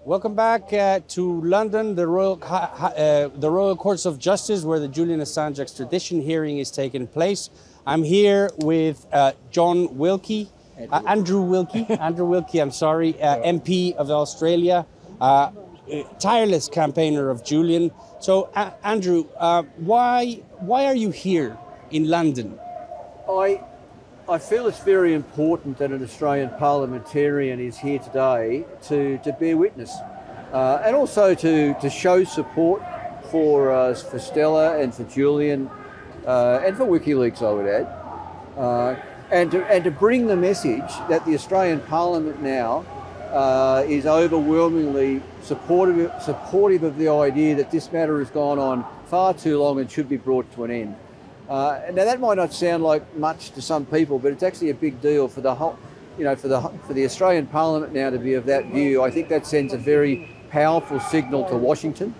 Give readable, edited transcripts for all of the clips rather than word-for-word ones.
Welcome back to London, the Royal Courts of Justice, where the Julian Assange extradition hearing is taking place. I'm here with Andrew Wilkie, I'm sorry, MP of Australia, tireless campaigner of Julian. So, Andrew, why are you here in London? I feel it's very important that an Australian parliamentarian is here today to bear witness and also to show support for Stella and for Julian and for WikiLeaks, I would add, and to bring the message that the Australian Parliament now is overwhelmingly supportive of the idea that this matter has gone on far too long and should be brought to an end. Now that might not sound like much to some people, but it's actually a big deal for the whole, for the Australian Parliament now to be of that view. I think that sends a very powerful signal to Washington.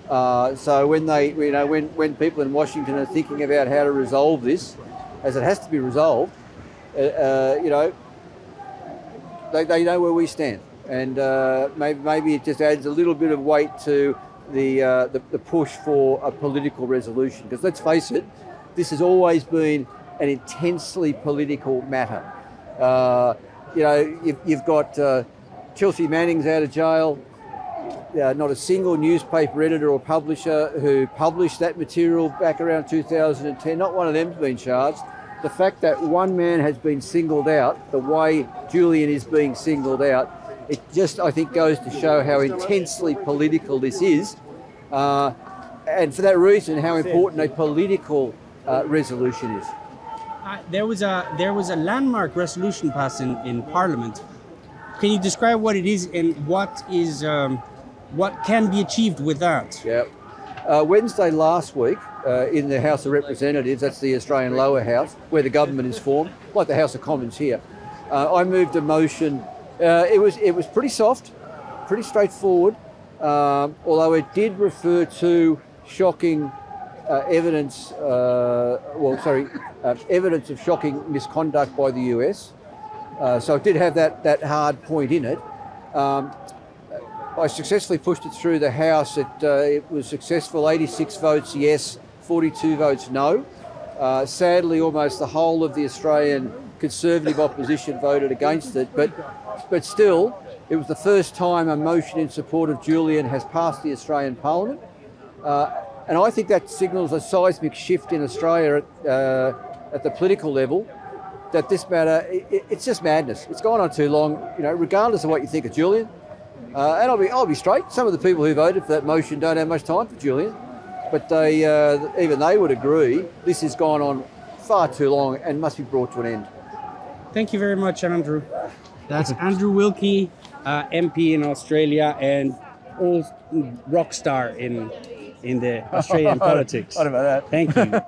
So when when people in Washington are thinking about how to resolve this, as it has to be resolved, they know where we stand, and maybe it just adds a little bit of weight to the push for a political resolution. Because let's face it, this has always been an intensely political matter. You've got Chelsea Manning's out of jail. Not a single newspaper editor or publisher who published that material back around 2010, not one of them's been charged. The fact that one man has been singled out, the way Julian is being singled out, it just, I think, goes to show how intensely political this is. And for that reason, how important a political resolution is. There was a landmark resolution passed in Parliament. Can you describe what it is and what can be achieved with that? Yeah. Wednesday last week in the House of Representatives, that's the Australian lower house, where the government is formed, like the House of Commons here, I moved a motion. It was pretty soft, pretty straightforward, although it did refer to shocking evidence of shocking misconduct by the US. So it did have that hard point in it. I successfully pushed it through the House. It was successful, 86 votes yes, 42 votes no. Sadly, almost the whole of the Australian Conservative opposition voted against it, but still, it was the first time a motion in support of Julian has passed the Australian Parliament. And I think that signals a seismic shift in Australia at the political level, that this matter, it's just madness. It's gone on too long, regardless of what you think of Julian. And I'll be straight. Some of the people who voted for that motion don't have much time for Julian, but even they would agree this has gone on far too long and must be brought to an end. Thank you very much, Andrew. That's Andrew Wilkie, MP in Australia and old rock star in the Australian politics. What about that? Thank you.